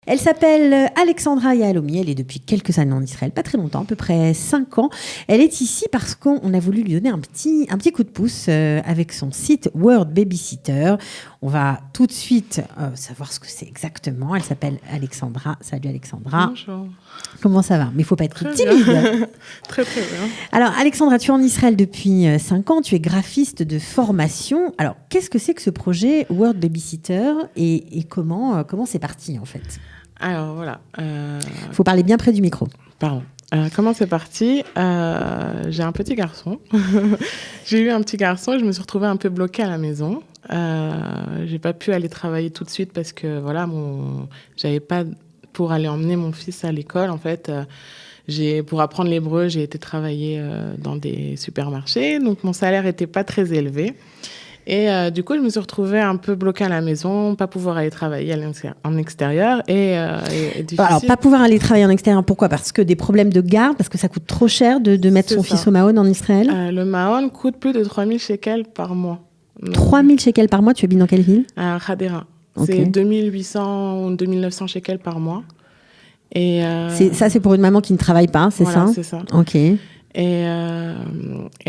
Elle s'appelle Alexandra Yahalomi, elle est depuis quelques années en Israël, pas très longtemps, à peu près 5 ans. Elle est ici parce qu'on a voulu lui donner un petit coup de pouce avec son site World Babysitter. On va tout de suite savoir ce que c'est exactement. Elle s'appelle Alexandra. Salut Alexandra. Bonjour. Comment ça va? Mais il ne faut pas être Très timide. bien. Très bien. Alors Alexandra, tu es en Israël depuis 5 ans, tu es graphiste de formation. Alors qu'est-ce que c'est que ce projet World Babysitter et comment c'est parti en fait? Alors voilà. Il faut parler bien près du micro. Pardon. Comment c'est parti? J'ai un petit garçon. J'ai eu un petit garçon et je me suis retrouvée un peu bloquée à la maison. J'ai pas pu aller travailler tout de suite parce que voilà, j'avais pas pour aller emmener mon fils à l'école en fait. Pour apprendre l'hébreu, j'ai été travailler dans des supermarchés, donc mon salaire était pas très élevé. Et du coup, je me suis retrouvée un peu bloquée à la maison, pas pouvoir aller travailler en extérieur et difficile. Alors, pas pouvoir aller travailler en extérieur, pourquoi? Parce que des problèmes de garde, parce que ça coûte trop cher de mettre son fils au Maon en Israël? Le Maon coûte plus de 3 000 shekels par mois. 3 000 shekels par mois, tu habites dans quelle ville? À Hadera. Okay. C'est 2 800 ou 2 900 shekels par mois. Et ça, c'est pour une maman qui ne travaille pas, c'est ça? Voilà, c'est ça. Ok. Et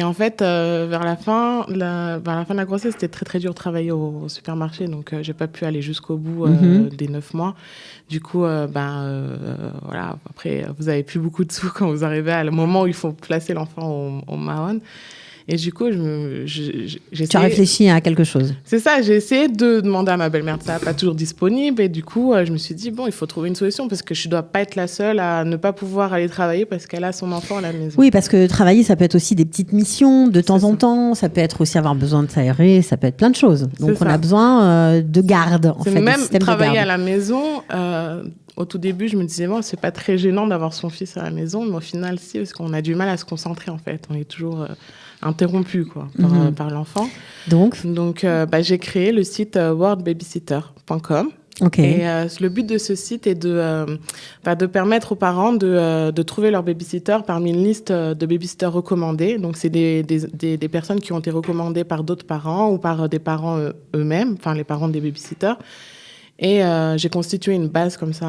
en fait, vers la fin de la grossesse, c'était très très dur de travailler au supermarché, donc j'ai pas pu aller jusqu'au bout des 9 mois. Du coup, voilà. Après, vous avez plus beaucoup de sous quand vous arrivez à le moment où il faut placer l'enfant au Maon. Et du coup, tu as réfléchi à quelque chose. C'est ça, j'ai essayé de demander à ma belle-mère, ça n'est pas toujours disponible. Et du coup, je me suis dit, bon, il faut trouver une solution parce que je ne dois pas être la seule à ne pas pouvoir aller travailler parce qu'elle a son enfant à la maison. Oui, parce que travailler, ça peut être aussi des petites missions de temps en temps. Ça peut être aussi avoir besoin de s'aérer, ça peut être plein de choses. Donc, on a besoin de garde, en fait. Même travailler à la maison, au tout début, je me disais, bon, c'est pas très gênant d'avoir son fils à la maison. Mais au final, si, parce qu'on a du mal à se concentrer, en fait. On est toujours interrompu par l'enfant. Donc j'ai créé le site worldbabysitter.com. Okay. Et le but de ce site est de permettre aux parents de trouver leur babysitter parmi une liste de babysitters recommandés. Donc, c'est des personnes qui ont été recommandées par d'autres parents ou par des parents eux-mêmes, enfin les parents des babysitters. Et j'ai constitué une base comme ça.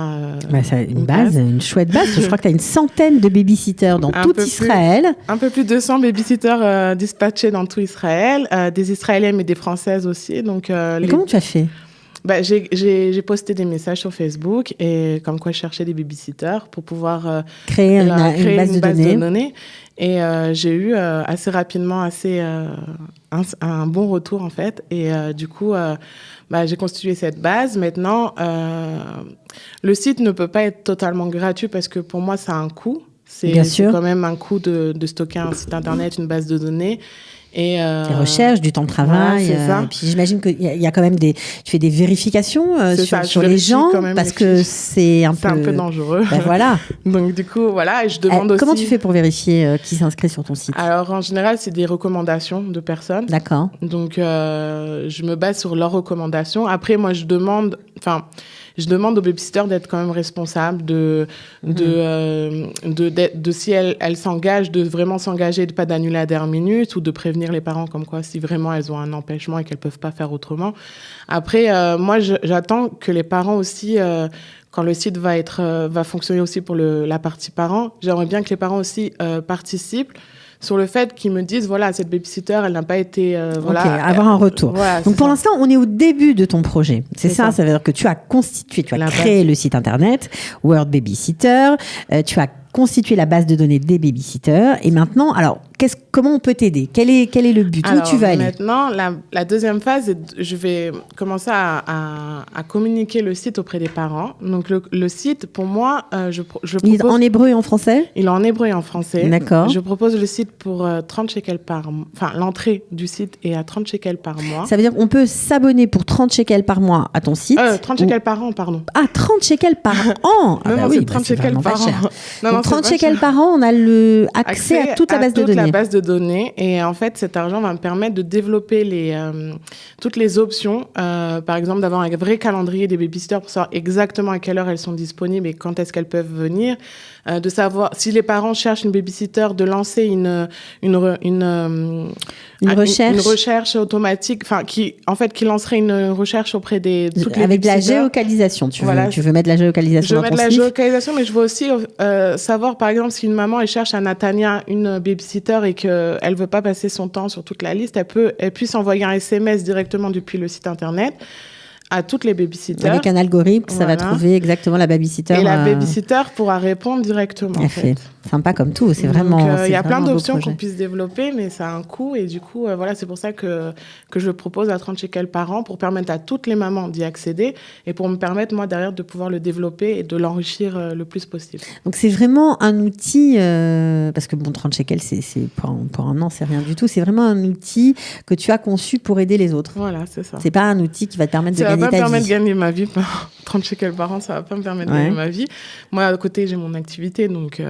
Une chouette base. Je crois que tu as une centaine de babysitters dans tout Israël. Un peu plus de 200 babysitters dispatchés dans tout Israël, des Israéliennes et des Françaises aussi. Donc, comment tu as fait? J'ai posté des messages sur Facebook et comme quoi je cherchais des babysitters pour pouvoir créer une base de données. Et j'ai eu assez rapidement un bon retour en fait. Et du coup, j'ai constitué cette base. Maintenant, le site ne peut pas être totalement gratuit parce que pour moi, ça a un coût. C'est quand même un coût de stocker un site internet, une base de données. Et des recherches, du temps de travail. Voilà, puis j'imagine qu'il y a quand même tu fais des vérifications sur les gens parce que c'est un peu dangereux. Voilà. Donc du coup, voilà, et je demande aussi. Comment tu fais pour vérifier qui s'inscrit sur ton site? Alors en général, c'est des recommandations de personnes. D'accord. Donc je me base sur leurs recommandations. Après, moi, je demande aux babysitters d'être quand même responsables, de si elles s'engagent, de vraiment s'engager, de pas d'annuler à la dernière minute ou de prévenir les parents comme quoi si vraiment elles ont un empêchement et qu'elles peuvent pas faire autrement. Après, moi, j'attends que les parents aussi, quand le site va fonctionner aussi pour la partie parents, j'aimerais bien que les parents aussi participent sur le fait qu'ils me disent, voilà, cette babysitter, elle n'a pas été... avoir un retour. Voilà, donc, pour l'instant, on est au début de ton projet. C'est ça veut dire que tu as créé le site internet, World Babysitter, tu as constitué la base de données des babysitters. Et maintenant, alors, comment on peut t'aider? Quel est le but? Où tu vas aller? Maintenant, la deuxième phase, je vais commencer à communiquer le site auprès des parents. Donc, le site, pour moi, je propose... Il est en hébreu et en français? Il est en hébreu et en français. D'accord. Je propose le site pour 30 shekels par mois. Enfin, l'entrée du site est à 30 shekels par mois. Ça veut dire qu'on peut s'abonner pour 30 shekels par mois à ton site? 30 shekels par an, pardon. Ah, 30 shekels par an? C'est 30 shekels par an. Donc, 30 shekels par an, on a accès à toute la base de données. La base de données. Et en fait, cet argent va me permettre de développer toutes les options. Par exemple, d'avoir un vrai calendrier des babysitters pour savoir exactement à quelle heure elles sont disponibles et quand est-ce qu'elles peuvent venir. De savoir si les parents cherchent une babysitter, de lancer Une recherche. Une recherche automatique, qui lancerait une recherche auprès de toutes les avec de la babysitters. géolocalisation. Tu veux mettre de la géolocalisation dans ton site. Je veux mettre de la géolocalisation, mais je veux aussi savoir, par exemple, si une maman elle cherche à Natania une babysitter et qu'elle veut pas passer son temps sur toute la liste, elle puisse envoyer un SMS directement depuis le site internet à toutes les babysitters. Avec un algorithme, ça va trouver exactement la babysitter. Et la babysitter pourra répondre directement. En fait. Sympa comme tout, c'est vraiment. Il y a plein d'options qu'on puisse développer, mais ça a un coût. Et du coup, c'est pour ça que je propose à 30 shekels par an pour permettre à toutes les mamans d'y accéder et pour me permettre, moi, derrière, de pouvoir le développer et de l'enrichir le plus possible. Donc, c'est vraiment un outil, parce que 30 shekels, c'est pour un an, c'est rien du tout. C'est vraiment un outil que tu as conçu pour aider les autres. Voilà, c'est ça. C'est pas un outil qui va te permettre de gagner ta vie. Ça va pas me permettre de gagner ma vie. 30 shekels par an, ça va pas me permettre de gagner ma vie. Moi, à côté, j'ai mon activité, donc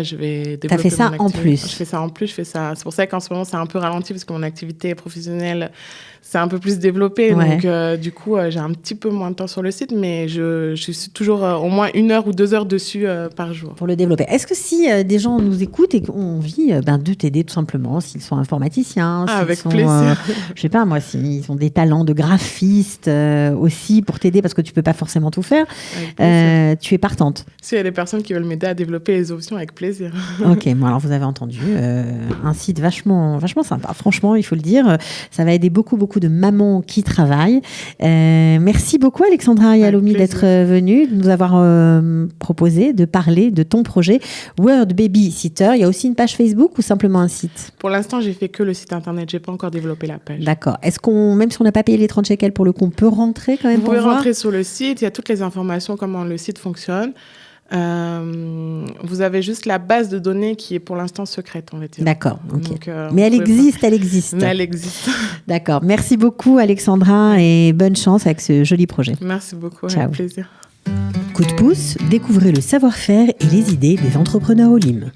je vais développer. T'as fait ça en plus. Je fais ça en plus, C'est pour ça qu'en ce moment, c'est un peu ralenti parce que mon activité professionnelle, c'est un peu plus développé. Donc, du coup, j'ai un petit peu moins de temps sur le site, mais je suis toujours au moins 1 heure ou 2 heures dessus par jour. Pour le développer. Est-ce que si des gens nous écoutent et ont envie de t'aider tout simplement, s'ils sont informaticiens, avec plaisir. Je sais pas moi, s'ils ont des talents de graphiste aussi pour t'aider parce que tu peux pas forcément tout faire, tu es partante. S'il y a des personnes qui veulent m'aider à développer les options, avec plaisir. Ok, bon alors vous avez entendu, un site vachement sympa, franchement, il faut le dire. Ça va aider beaucoup de mamans qui travaillent. Merci beaucoup Alexandra Yaloumi d'être venue, de nous avoir proposé de parler de ton projet World Babysitter. Il y a aussi une page Facebook ou simplement un site? Pour l'instant, j'ai fait que le site internet, j'ai pas encore développé la page. D'accord. Est-ce même si on n'a pas payé les 30 shekels pour le coup, on peut rentrer quand même? Vous pouvez rentrer sur le site, il y a toutes les informations, comment le site fonctionne. Vous avez juste la base de données qui est pour l'instant secrète, on va dire. D'accord, ok. Donc, mais elle existe. Mais elle existe. D'accord. Merci beaucoup Alexandra et bonne chance avec ce joli projet. Merci beaucoup, Ciao. avec plaisir. Coup de pouce, découvrez le savoir-faire et les idées des entrepreneurs Olim.